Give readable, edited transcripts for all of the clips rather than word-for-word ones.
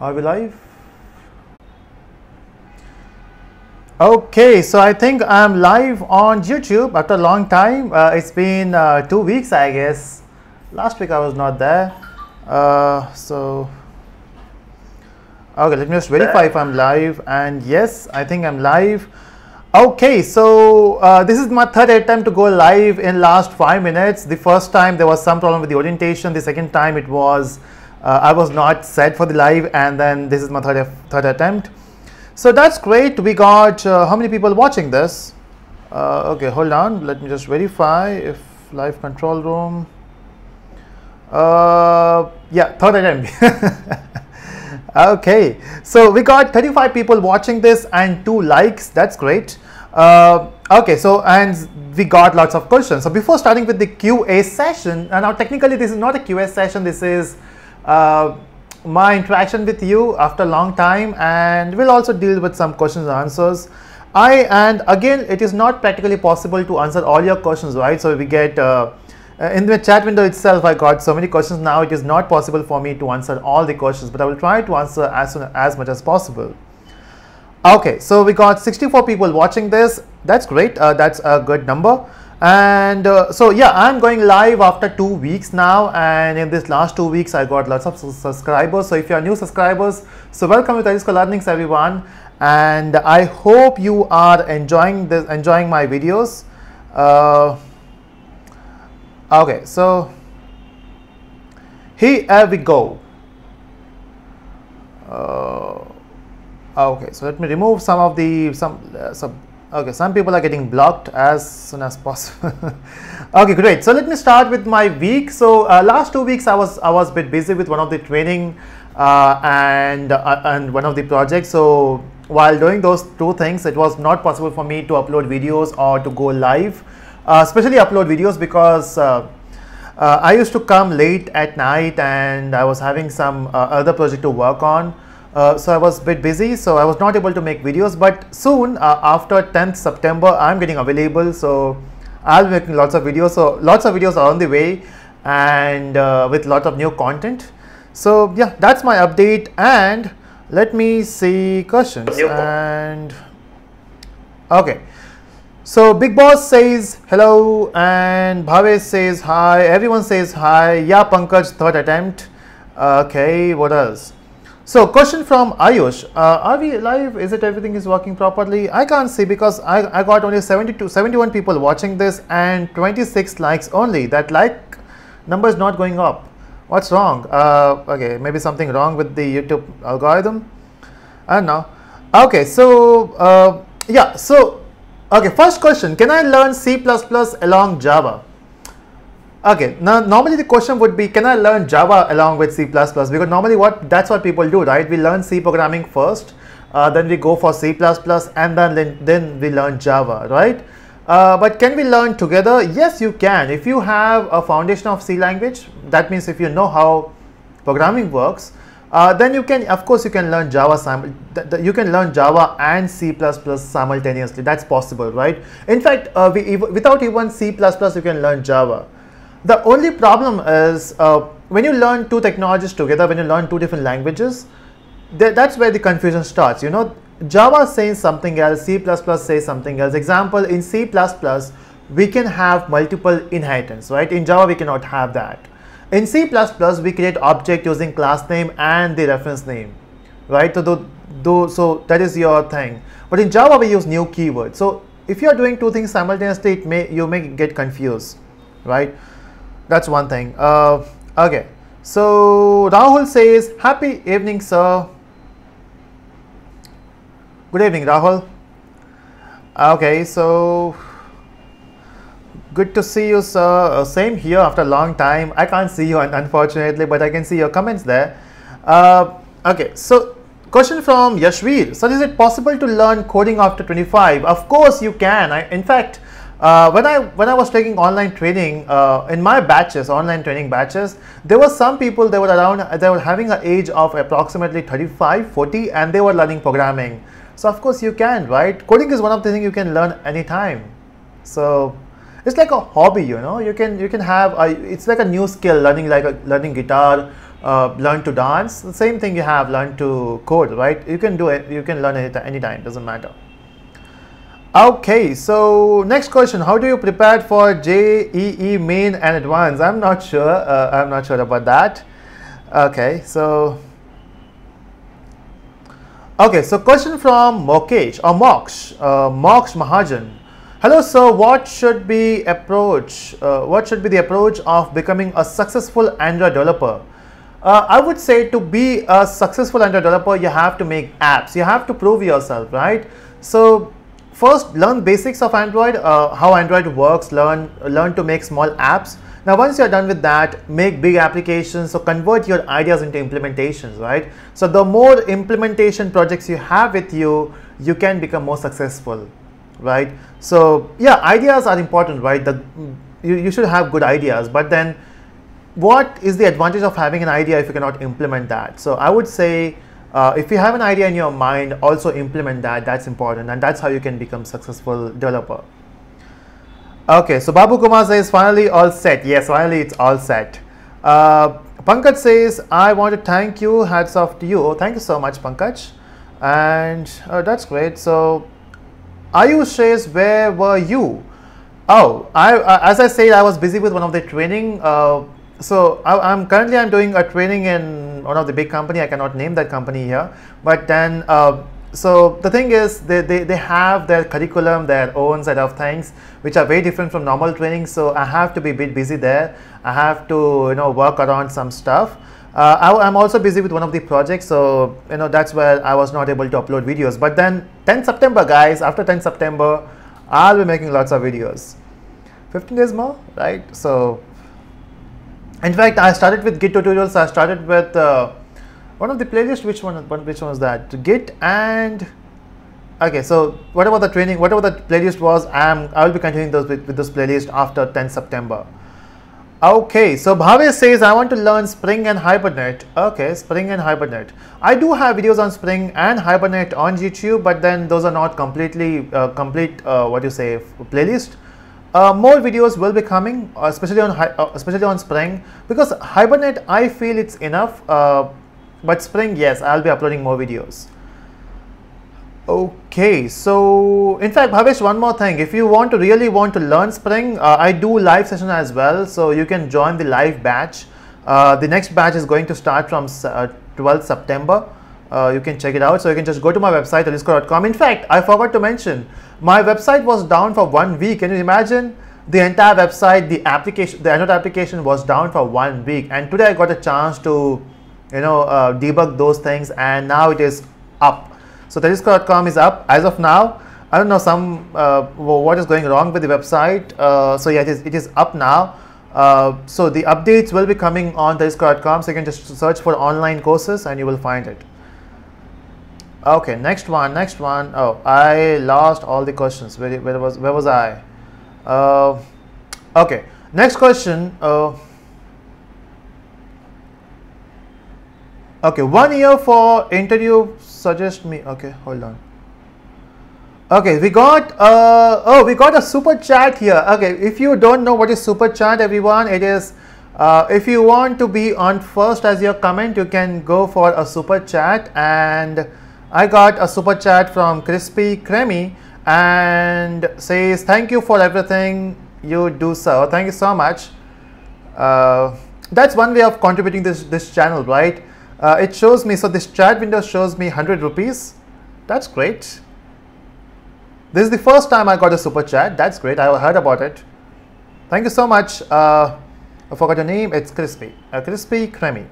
Are we live? Okay, so I think I'm live on YouTube after a long time. It's been 2 weeks, I guess. Last week I was not there. Okay, let me just verify if I'm live. And yes, I think I'm live. Okay, so this is my third attempt to go live in last 5 minutes. The first time there was some problem with the orientation. The second time it was I was not set for the live, and then this is my third attempt. So that's great. We got how many people watching this? Okay, hold on. Let me just verify if live control room. Yeah, third attempt. Okay, so we got 35 people watching this and 2 likes. That's great. Okay, so and we got lots of questions. So before starting with the QA session, and now technically this is not a QA session. This is my interaction with you after a long time, and we'll also deal with some questions and answers. And again, it is not practically possible to answer all your questions, right? So we get in the chat window itself, I got so many questions now. It is not possible for me to answer all the questions, but I will try to answer as much as possible. Okay, so we got 64 people watching this. That's great. That's a good number. And so yeah, I'm going live after 2 weeks now, and in this last 2 weeks I got lots of subscribers. So if you are new subscribers, so welcome to Telusko Learnings, everyone, and I hope you are enjoying my videos. Okay, so here we go. Okay, so let me remove some of the okay, some people are getting blocked as soon as possible. Okay, great. So let me start with my week. So last 2 weeks I was a bit busy with one of the training and one of the projects. So while doing those 2 things, it was not possible for me to upload videos or to go live, especially upload videos, because I used to come late at night and I was having some other project to work on. So I was a bit busy, so I was not able to make videos, but soon after 10th September I'm getting available, so I'll be making lots of videos. So lots of videos are on the way, and with lot of new content. So yeah, that's my update. And let me see questions. And okay, so Big Boss says hello, and Bhavesh says hi, everyone says hi. Yeah, Pankaj, third attempt. Okay, what else? So question from Ayush, are we live? Is it everything is working properly? I can't see because I got only 71 people watching this and 26 likes only. That like number is not going up. What's wrong? Okay, maybe something wrong with the YouTube algorithm. I don't know. Okay, so yeah, so okay, first question, can I learn C++ along Java? Okay, now normally the question would be, can I learn Java along with C++? Because normally that's what people do, right? We learn C programming first, then we go for C++, and then we learn Java, right? But can we learn together? Yes, you can. If you have a foundation of C language, that means if you know how programming works, then you can, of course, you can learn Java. You can learn Java and C++ simultaneously. That's possible, right? In fact, without even C++, you can learn Java. The only problem is when you learn 2 technologies together, when you learn 2 different languages, that's where the confusion starts. You know, Java says something else, C++ says something else. Example, in C++, we can have multiple inheritance, right? In Java, we cannot have that. In C++, we create object using class name and the reference name, right? So that is your thing. But in Java, we use new keywords. So if you are doing 2 things simultaneously, you may get confused, right? That's one thing. Okay, so Rahul says, happy evening, sir. Good evening, Rahul. Okay, so good to see you, sir. Same here after a long time. I can't see you, unfortunately, but I can see your comments there. Okay, so question from Yashveer. So is it possible to learn coding after 25? Of course you can. In fact, when I was taking online training in my batches, online training batches, there were some people, they were having an age of approximately 35, 40, and they were learning programming. So of course you can, right? Coding is one of the things you can learn anytime. So it's like a hobby, you know. You can have it's like a new skill, learning guitar, learn to dance. The same thing you have learn to code, right? You can do it. You can learn it anytime. Doesn't matter. Okay, so next question: how do you prepare for JEE main and advanced? I'm not sure. I'm not sure about that. Okay, so question from Mokesh or Mox Mahajan. Hello, sir. What should be the approach of becoming a successful Android developer? I would say to be a successful Android developer, you have to make apps. You have to prove yourself, right? So first, learn basics of Android, how Android works. Learn to make small apps. Now, once you're done with that, make big applications. So convert your ideas into implementations, right? So the more implementation projects you have with you, you can become more successful, right? So yeah, ideas are important, right? You should have good ideas, but then what is the advantage of having an idea if you cannot implement that? So I would say if you have an idea in your mind, also implement that. That's important, and that's how you can become successful developer. Okay, so Babu Kumar says finally all set. Yes, finally it's all set. Pankaj says I want to thank you. Hats off to you. Oh, thank you so much, Pankaj. And that's great. So Ayush says, where were you? Oh, as I said, I was busy with one of the training. So I'm currently doing a training in one of the big company. I cannot name that company here, but then so the thing is they have their curriculum, their own set of things which are very different from normal training. So I have to be a bit busy there. I have to work around some stuff. I'm also busy with one of the projects, so that's where I was not able to upload videos. But then 10 September, guys, after 10 September, I'll be making lots of videos. 15 days more, right? So in fact, I started with Git tutorials. I started with one of the playlists. Which one was that? Git and okay. So whatever the training, whatever the playlist was, I will be continuing those with this playlist after 10 September. Okay, so Bhavesh says I want to learn Spring and Hibernate. Okay, Spring and Hibernate. I do have videos on Spring and Hibernate on YouTube, but then those are not completely complete. Playlist. More videos will be coming, especially on Spring, because Hibernate I feel it's enough, but Spring, yes, I'll be uploading more videos. Okay, so in fact, Bhavesh, one more thing. If you really want to learn Spring, I do live session as well, so you can join the live batch. The next batch is going to start from 12th September. You can check it out. So you can just go to my website, telusko.com. In fact, I forgot to mention, my website was down for 1 week. Can you imagine? The entire website, the Android application was down for 1 week, and today I got a chance to debug those things, and now it is up. So telusko.com is up as of now. I don't know what is going wrong with the website. So yeah, it is up now. So the updates will be coming on telusko.com. So you can just search for online courses and you will find it. Okay, next one. Oh, I lost all the questions. Where was I? Okay, next question. Okay, 1 year for interview. Suggest me. Okay, hold on. Okay, we got a super chat here. Okay, if you don't know what is super chat, everyone, it is if you want to be on first as your comment, you can go for a super chat, and I got a super chat from Crispy Cremy and says thank you for everything you do, sir. Thank you so much. That's one way of contributing this channel, right? It shows me, so this chat window shows me 100 rupees. That's great. This is the first time I got a super chat. That's great. I heard about it. Thank you so much. I forgot your name. It's Crispy. Crispy Cremy.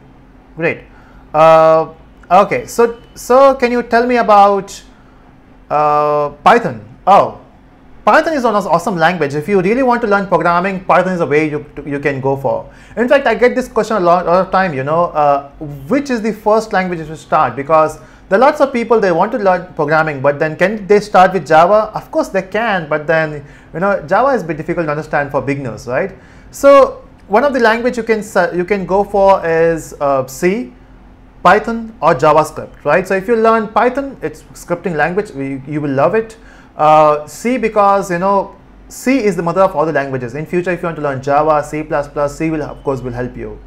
Great. Okay. So can you tell me about Python? Oh, Python is an awesome language. If you really want to learn programming, Python is a way you can go for. In fact, I get this question a lot of time, which is the first language you should start? Because there are lots of people, they want to learn programming, but then can they start with Java? Of course they can, but then, Java is a bit difficult to understand for beginners, right? So one of the language you can go for is C, Python or JavaScript, right? So if you learn Python, it's scripting language, you will love it. C, because C is the mother of all the languages. In future, if you want to learn Java, C++, C will of course help you.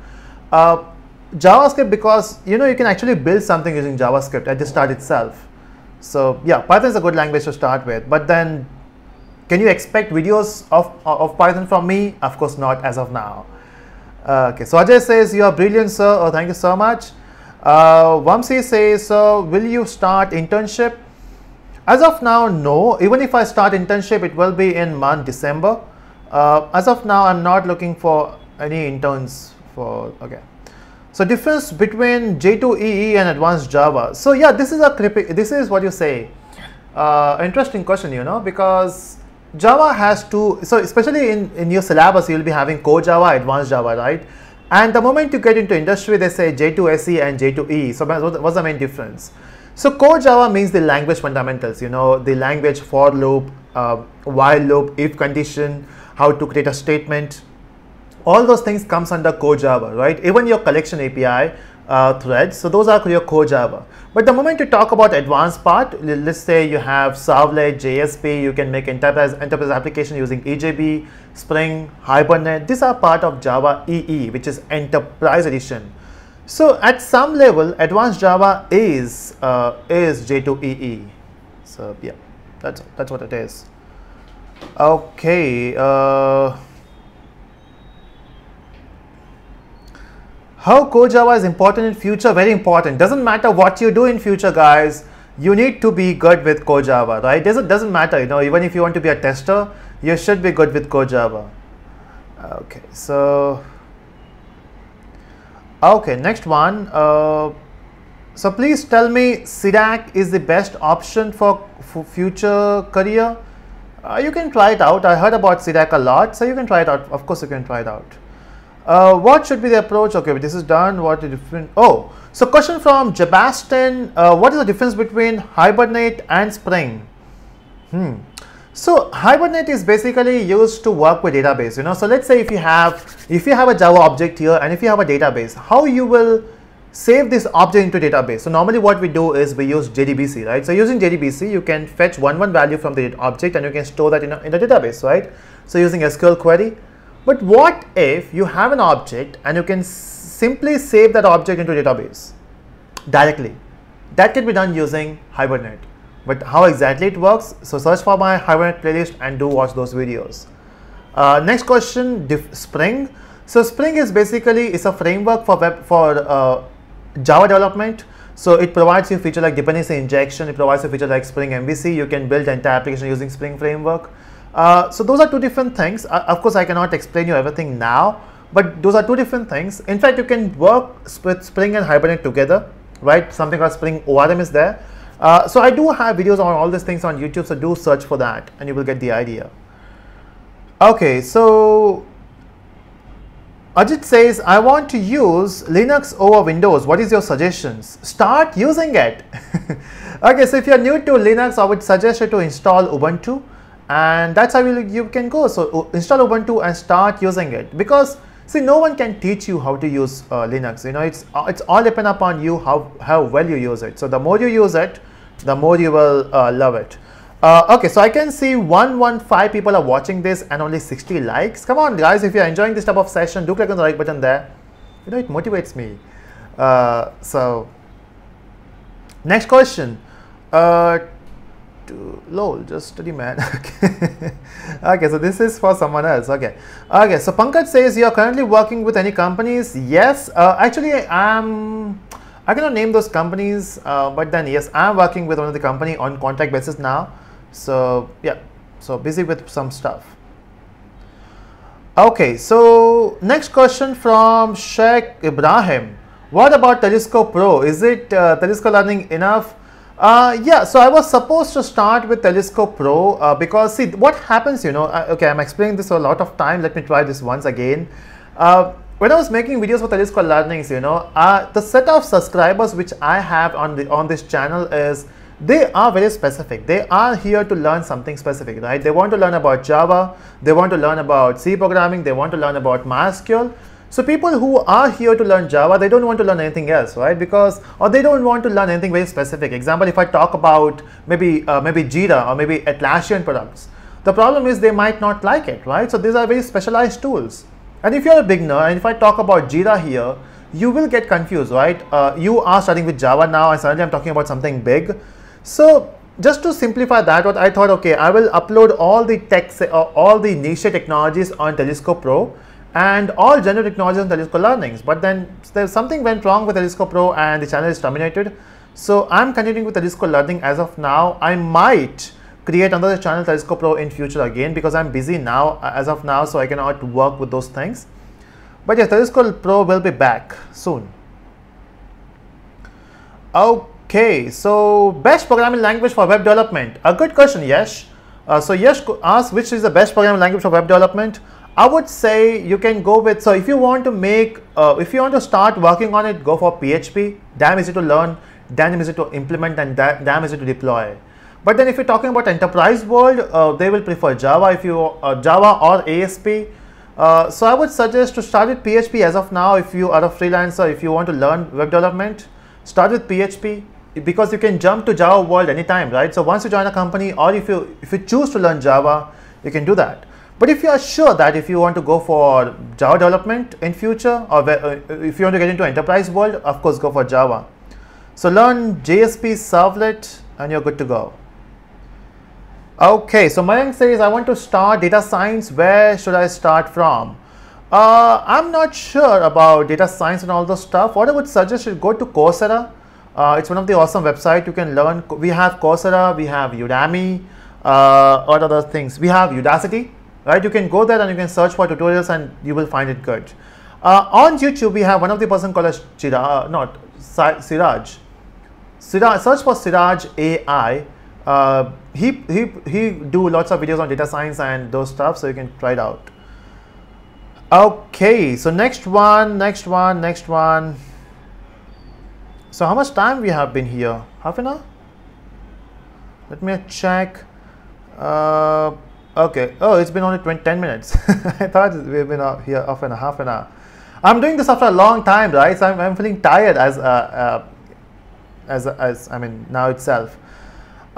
JavaScript, because you can actually build something using JavaScript at the start itself. So yeah, Python is a good language to start with. But then, can you expect videos of Python from me? Of course not, as of now. Okay, so Ajay says, you are brilliant, sir. Oh, thank you so much. Vamsi says, will you start internship? As of now, no. Even if I start internship, it will be in month December. As of now, I'm not looking for any interns for, okay. So difference between J2EE and advanced Java. So yeah, this is what you say. Interesting question, because Java has two, so especially in your syllabus, you'll be having core Java, advanced Java, right? And the moment you get into industry, they say J2SE and J2E. So what's the main difference? So core Java means the language fundamentals, the language for loop, while loop, if condition, how to create a statement. All those things comes under core Java, right? Even your collection API threads, so those are your core Java. But the moment you talk about advanced part, let's say you have Servlet, JSP, you can make enterprise application using EJB, Spring, Hibernate. These are part of Java EE, which is Enterprise Edition. So at some level, advanced Java is J2EE. So yeah, that's what it is. Okay. How core Java is important in future? Very important. Doesn't matter what you do in future, guys. You need to be good with core Java, right? Doesn't matter, even if you want to be a tester, you should be good with core Java. Okay, so next one. So please tell me, CDAC is the best option for future career. You can try it out. I heard about CDAC a lot, so you can try it out. Of course, you can try it out. What should be the approach? Okay, this is done. What is different? Oh, so question from Jabastin. What is the difference between Hibernate and Spring? So Hibernate is basically used to work with database. So let's say if you have a Java object here, and if you have a database, how you will save this object into database? So normally what we do is we use JDBC, right? So using JDBC, you can fetch one value from the object and you can store that in the database, right? So using SQL query. But what if you have an object and you can simply save that object into database directly? That can be done using Hibernate. But how exactly it works? So search for my Hibernate playlist and do watch those videos. Next question, Spring. So Spring is basically a framework for Java development. So it provides you feature like dependency injection. It provides you feature like Spring MVC. You can build entire application using Spring framework. So those are two different things. Of course, I cannot explain you everything now, but those are two different things. In fact, you can work with Spring and Hibernate together, right? Something called Spring ORM is there. So I do have videos on all these things on YouTube, so do search for that and you will get the idea. Okay, so Ajit says, I want to use Linux over Windows. What is your suggestions? Start using it. Okay, so if you're new to Linux, I would suggest you to install Ubuntu. And that's how you can go. So install Ubuntu and start using it, because see, no one can teach you how to use Linux. It's all depend upon you how well you use it. So the more you use it, the more you will love it. Okay, so I can see 115 people are watching this and only 60 likes. Come on, guys! If you're enjoying this type of session, do click on the like button there. It motivates me. So next question. Lol, just study, man. Okay, so this is for someone else. Okay, so Pankaj says, you are currently working with any companies? Yes, actually I cannot name those companies, but then yes, I'm working with one of the company on contract basis now. So yeah, so busy with some stuff. Okay, so next question from Sheikh Ibrahim. What about Telusko Pro? Is it Telusko Learning enough? Yeah, so I was supposed to start with Telusko Pro because see what happens, okay, I'm explaining this for a lot of time. Let me try this once again. When I was making videos for Telusko Learnings, the set of subscribers which I have on this channel is, they are very specific. They are here to learn something specific, right? They want to learn about Java, they want to learn about C programming, they want to learn about MySQL. So people who are here to learn Java, they don't want to learn anything else, right? Or they don't want to learn anything very specific. Example, if I talk about maybe Jira or maybe Atlassian products, the problem is they might not like it, right? So these are very specialized tools. And if you're a beginner, and if I talk about Jira here, you will get confused, right? You are starting with Java now, and suddenly I'm talking about something big. So just to simplify that, what I thought, okay, I will upload all the all the niche technologies on Telusko Pro and all general technologies on Telusko Learnings. But then there's something went wrong with Telusko Pro and the channel is terminated. So I'm continuing with Telusko Learning as of now. I might create another channel, Telusko Pro, in future again, because I'm busy now as of now, so I cannot work with those things. But yes, Telusko Pro will be back soon. Okay, so best programming language for web development. A good question, Yash. So Yash asked which is the best programming language for web development. I would say you can go with, so if you want to make, if you want to start working on it, go for PHP. Damn easy to learn, damn easy to implement, and damn easy to deploy. But then if you're talking about enterprise world, they will prefer Java, if you Java or ASP. So I would suggest to start with PHP as of now. If you are a freelancer, if you want to learn web development, start with PHP, because you can jump to Java world anytime, right? So once you join a company, or if you choose to learn Java, you can do that. But if you are sure that if you want to go for Java development in future, or if you want to get into enterprise world, of course go for Java. So learn JSP servlet and you're good to go. Okay, so Mayank says, I want to start data science. Where should I start from? I'm not sure about data science and all those stuff. What I would suggest is go to Coursera. It's one of the awesome websites you can learn. We have Coursera, we have Udemy, what other things? We have Udacity, right? You can go there and you can search for tutorials and you will find it good. On YouTube, we have one of the person called as Siraj. Search for Siraj AI. He do lots of videos on data science and those stuff, so you can try it out. Okay, so next one. So how much time we have been here? Half an hour? Let me check. Okay. Oh, it's been only 10 minutes. I thought we've been here half an hour. I'm doing this after a long time, right? So I'm feeling tired as I mean now itself.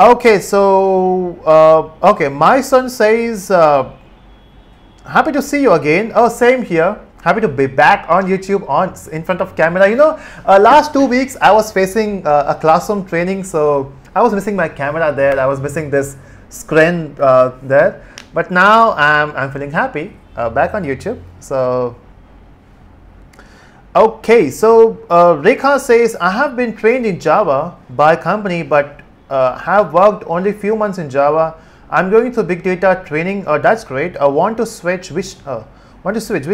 Okay, so okay, my son says, happy to see you again. Oh, same here. Happy to be back on YouTube in front of camera. You know, last 2 weeks I was facing a classroom training, so I was missing my camera there. I was missing this screen there. But now I'm feeling happy back on YouTube. So okay, so Rekha says, I have been trained in Java by company, but have worked only few months in Java. I'm going through big data training. That's great. I want to switch. Which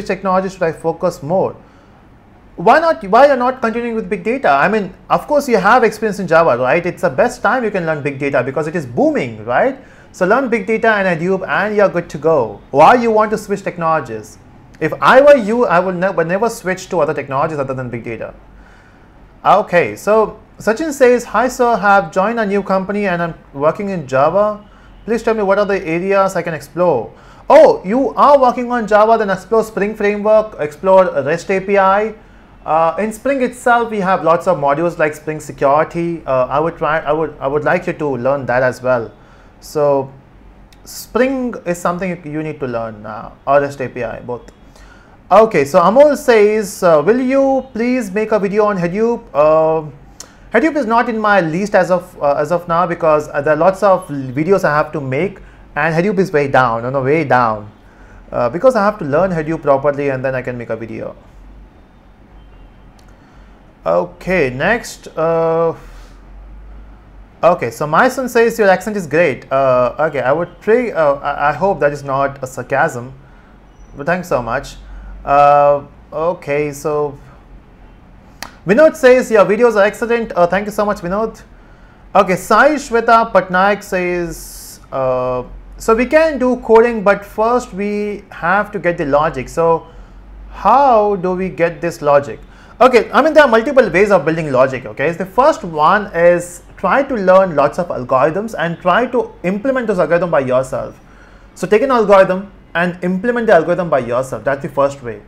technology should I focus more? Why you're not continuing with big data? I mean, of course you have experience in Java, right? It's the best time you can learn big data because it is booming, right? So learn big data and Hadoop and you're good to go. Why you want to switch technologies? If I were you, I would never switch to other technologies other than big data. Okay, so Sachin says, hi sir, have joined a new company and I'm working in Java. Please tell me what are the areas I can explore. Oh, you are working on Java, then explore Spring Framework, explore REST API. In Spring itself, we have lots of modules like Spring Security. I would like you to learn that as well. So Spring is something you need to learn now, or REST API, both. Okay, so Amol says, will you please make a video on Hadoop? Hadoop is not in my list as of now because there are lots of videos I have to make, and Hadoop is way down, way down, because I have to learn Hadoop properly and then I can make a video. Okay, next. Okay, so my son says your accent is great. Okay, I would try. I hope that is not a sarcasm, but thanks so much. Okay, so Vinod says your videos are excellent. Thank you so much, Vinod. Okay, Sai Shweta Patnaik says, so we can do coding, but first we have to get the logic. So how do we get this logic? Okay, I mean there are multiple ways of building logic. Okay, so the first one is try to learn lots of algorithms and try to implement those algorithms by yourself. So take an algorithm and implement the algorithm by yourself. That's the first way.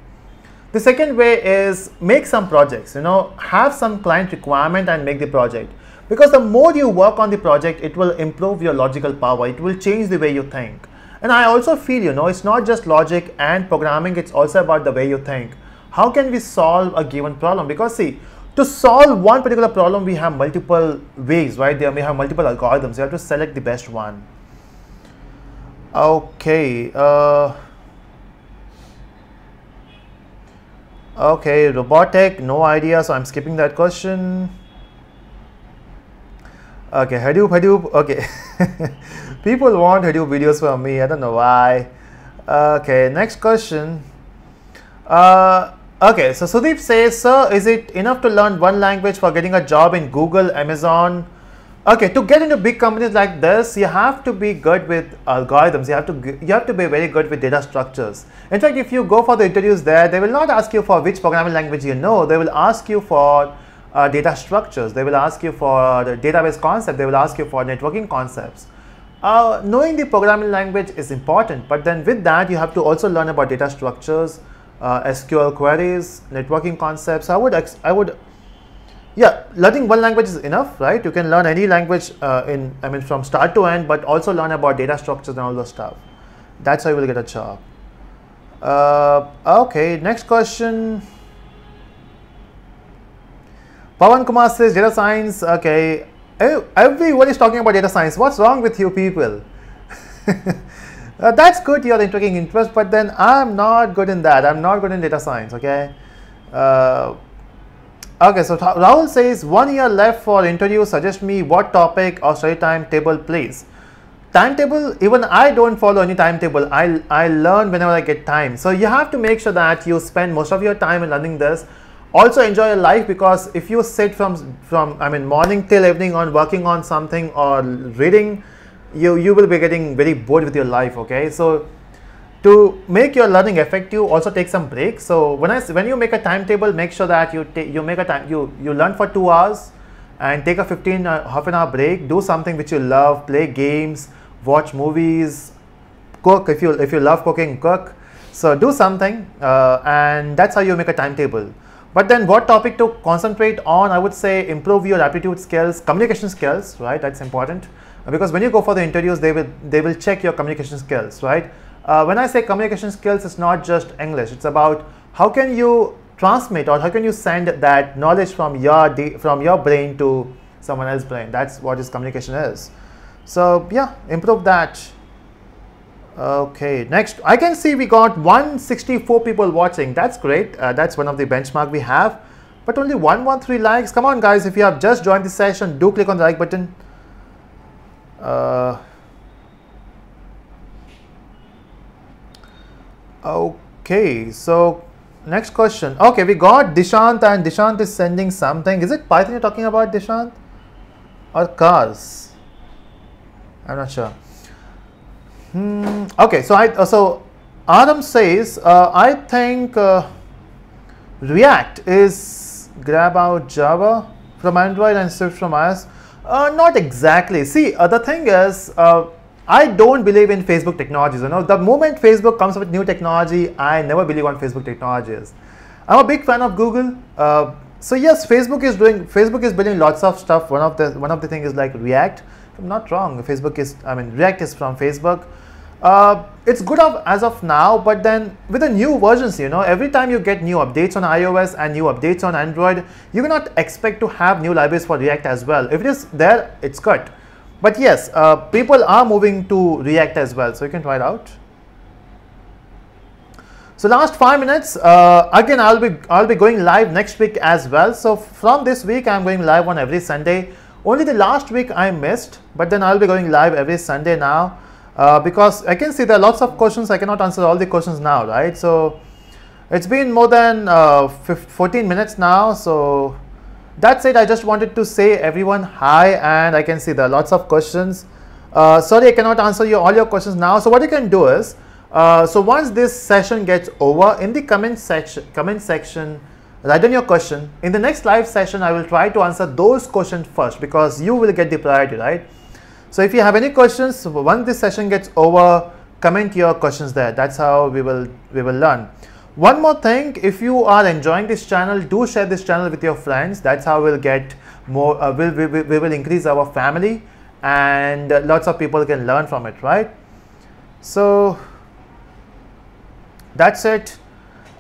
The second way is make some projects, have some client requirement and make the project. Because the more you work on the project, it will improve your logical power. It will change the way you think. And I also feel, it's not just logic and programming, it's also about the way you think. how can we solve a given problem? Because see, to solve one particular problem, we have multiple ways, right? We have multiple algorithms. You have to select the best one. Okay. Okay, robotic, no idea, so I'm skipping that question. Okay, Hadoop, okay. People want Hadoop videos from me, I don't know why. Okay, next question. Okay, so Sudeep says, sir, is it enough to learn one language for getting a job in Google, Amazon? Okay, to get into big companies like this, you have to be good with algorithms. You have to be very good with data structures. In fact, if you go for the interviews there, they will not ask you for which programming language you know. They will ask you for data structures. They will ask you for the database concept. They will ask you for networking concepts. Knowing the programming language is important, but then with that, you have to also learn about data structures, SQL queries, networking concepts. Yeah, learning one language is enough, right? You can learn any language from start to end, but also learn about data structures and all those stuff. That's how you will get a job. Okay, next question. Pawan Kumar says data science. Okay, everyone is talking about data science. What's wrong with you people? That's good, you're taking interest, but then I'm not good in that. I'm not good in data science, okay? Okay, so Rahul says, 1 year left for interview, suggest me what topic or study timetable, please. Timetable, even I don't follow any timetable. I learn whenever I get time. So you have to make sure that you spend most of your time in learning this. Also enjoy your life, because if you sit from morning till evening on working on something or reading, you will be getting very bored with your life, okay? So to make your learning effective, also take some breaks. So when you make a timetable, make sure that you learn for 2 hours and take a half an hour break. Do something which you love, play games, watch movies, cook. If you love cooking, cook. So do something, and that's how you make a timetable. But then what topic to concentrate on? I would say improve your aptitude skills, communication skills, right? That's important, because when you go for the interviews, they will check your communication skills, right? When I say communication skills, it's not just English. It's about how can you transmit or how can you send that knowledge from your brain to someone else's brain. That's what this communication is. So yeah, improve that. Okay, next, I can see we got 164 people watching. That's great. That's one of the benchmark we have, but only 113 likes. Come on guys, if you have just joined the session, do click on the like button. Okay, so next question. Okay, we got Dishant, and Dishant is sending something. Is it Python you're talking about, Dishant, or cars? I'm not sure. Okay, so Adam says, I think React is grab out Java from Android and Swift from iOS. Not exactly. See, the thing is, I don't believe in Facebook technologies. You know, the moment Facebook comes up with new technology, I never believe on Facebook technologies. I'm a big fan of Google. So yes, Facebook is building lots of stuff. One of the things is like React. If I'm not wrong, React is from Facebook. It's good as of now, but then with the new versions, you know, every time you get new updates on iOS and new updates on Android, you cannot expect to have new libraries for React as well. If it is there, it's good. But yes, people are moving to React as well, so you can try it out. So last 5 minutes, again, I'll be going live next week as well. So from this week, I'm going live on every Sunday. Only the last week I missed, but then I'll be going live every Sunday now. Because I can see there are lots of questions. I cannot answer all the questions now, right? So it's been more than 14 minutes now. So that's it. I just wanted to say everyone hi, and I can see there are lots of questions. Sorry, I cannot answer all your questions now. So what you can do is, so once this session gets over, in the comment section, write down your question. In the next live session, I will try to answer those questions first, because you will get the priority, right? So if you have any questions, once this session gets over, comment your questions there. That's how we will learn. One more thing, if you are enjoying this channel, do share this channel with your friends. That's how we'll get more, we will increase our family, and lots of people can learn from it, right? So that's it.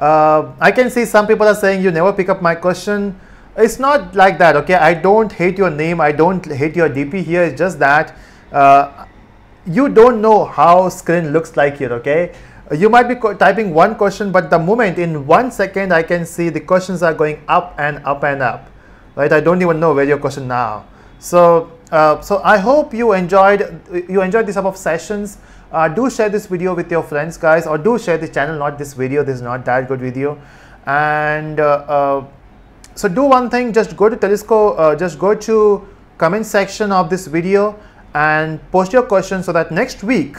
I can see some people are saying you never pick up my question. It's not like that, okay? I don't hate your name, I don't hate your DP here. It's just that you don't know how screen looks like here, okay? You might be typing one question, but the moment in 1 second I can see the questions are going up and up and up, right? I don't even know where your question now. So so I hope you enjoyed this type of sessions. Do share this video with your friends, guys, or do share the channel, not this video. This is not that good video. And so do one thing, just go to Telusko, just go to comment section of this video and post your questions, so that next week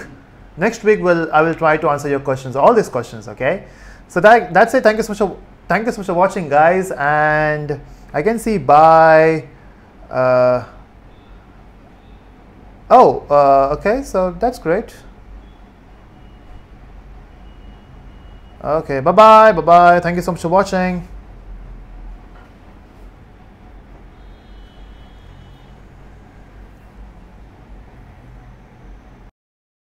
I will try to answer your questions, all these questions, okay? So that's it. Thank you so much for watching, guys. And I can see bye. Okay, so that's great. Okay, bye bye. Thank you so much for watching.